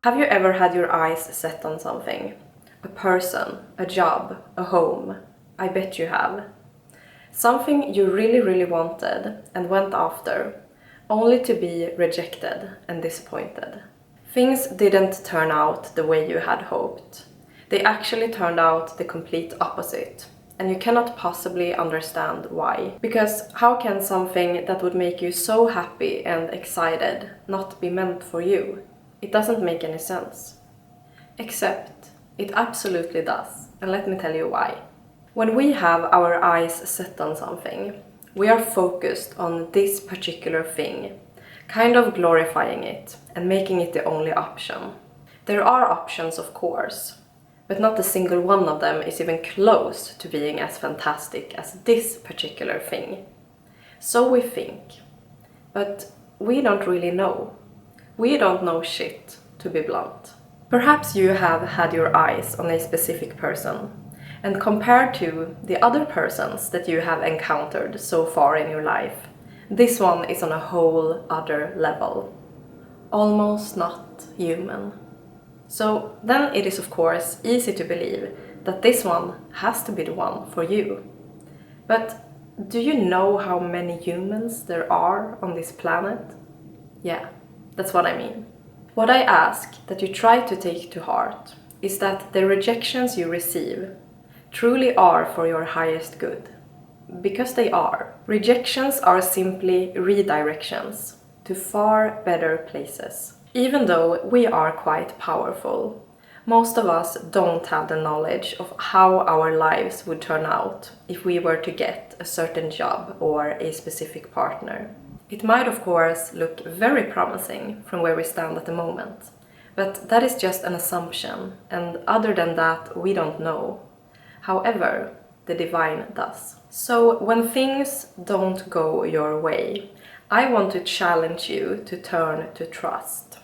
Have you ever had your eyes set on something? A person, a job, a home? I bet you have. Something you really wanted and went after, only to be rejected and disappointed. Things didn't turn out the way you had hoped. They actually turned out the complete opposite. And you cannot possibly understand why. Because how can something that would make you so happy and excited not be meant for you? It doesn't make any sense. Except it absolutely does, and let me tell you why. When we have our eyes set on something, we are focused on this particular thing, kind of glorifying it and making it the only option. There are options, of course, but not a single one of them is even close to being as fantastic as this particular thing. So we think, but we don't really know. We don't know shit, to be blunt. Perhaps you have had your eyes on a specific person, and compared to the other persons that you have encountered so far in your life, this one is on a whole other level. Almost not human. So then it is of course easy to believe that this one has to be the one for you. But do you know how many humans there are on this planet? Yeah, that's what I mean. What I ask that you try to take to heart is that the rejections you receive truly are for your highest good. Because they are. Rejections are simply redirections to far better places. Even though we are quite powerful, most of us don't have the knowledge of how our lives would turn out if we were to get a certain job or a specific partner. It might of course look very promising from where we stand at the moment, but that is just an assumption, and other than that we don't know. However, the divine does. So when things don't go your way, I want to challenge you to turn to trust.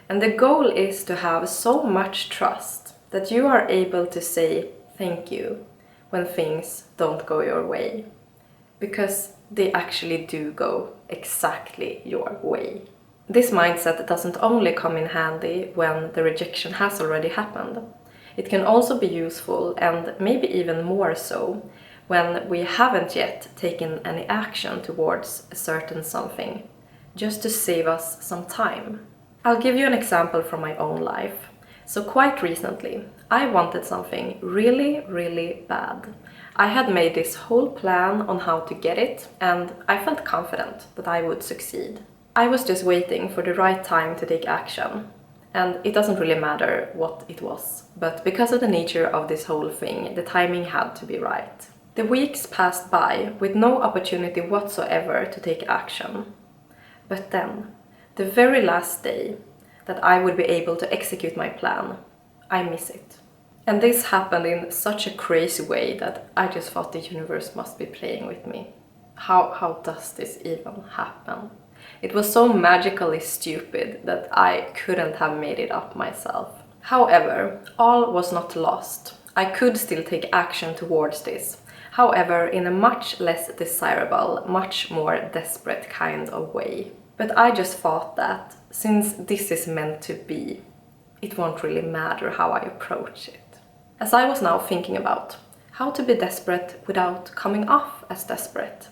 And the goal is to have so much trust that you are able to say thank you when things don't go your way. Because they actually do go exactly your way. This mindset doesn't only come in handy when the rejection has already happened. It can also be useful, and maybe even more so, when we haven't yet taken any action towards a certain something, just to save us some time. I'll give you an example from my own life. So quite recently, I wanted something really bad. I had made this whole plan on how to get it, and I felt confident that I would succeed. I was just waiting for the right time to take action. And it doesn't really matter what it was, but because of the nature of this whole thing, the timing had to be right. The weeks passed by with no opportunity whatsoever to take action. But then, the very last day that I would be able to execute my plan, I miss it. And this happened in such a crazy way that I just thought the universe must be playing with me. How does this even happen? It was so magically stupid that I couldn't have made it up myself. However, all was not lost. I could still take action towards this. However, in a much less desirable, much more desperate kind of way. But I just thought that, since this is meant to be, it won't really matter how I approach it. As I was now thinking about how to be desperate without coming off as desperate,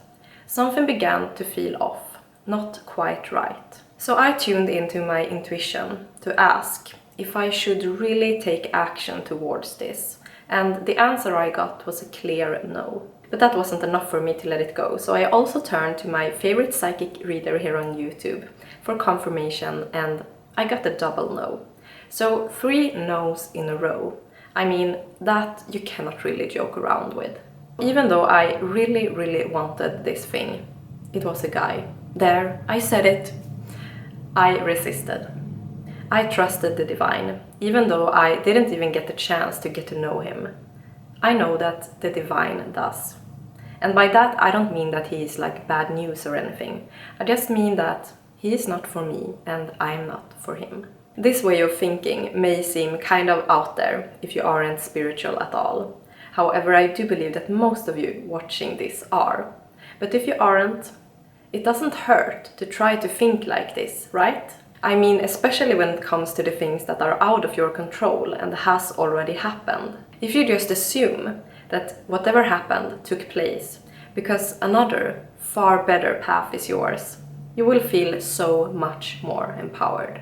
something began to feel off. Not quite right. So I tuned into my intuition to ask if I should really take action towards this, and the answer I got was a clear no. But that wasn't enough for me to let it go, so I also turned to my favorite psychic reader here on YouTube for confirmation, and I got a double no. So 3 no's in a row. I mean, that you cannot really joke around with. Even though I really wanted this thing, it was a guy. There, I said it. I resisted. I trusted the divine, even though I didn't even get the chance to get to know him. I know that the divine does. And by that, I don't mean that he is like bad news or anything. I just mean that he is not for me and I'm not for him. This way of thinking may seem kind of out there if you aren't spiritual at all. However, I do believe that most of you watching this are. But if you aren't, it doesn't hurt to try to think like this, right? I mean, especially when it comes to the things that are out of your control and has already happened. If you just assume that whatever happened took place because another, far better path is yours, you will feel so much more empowered.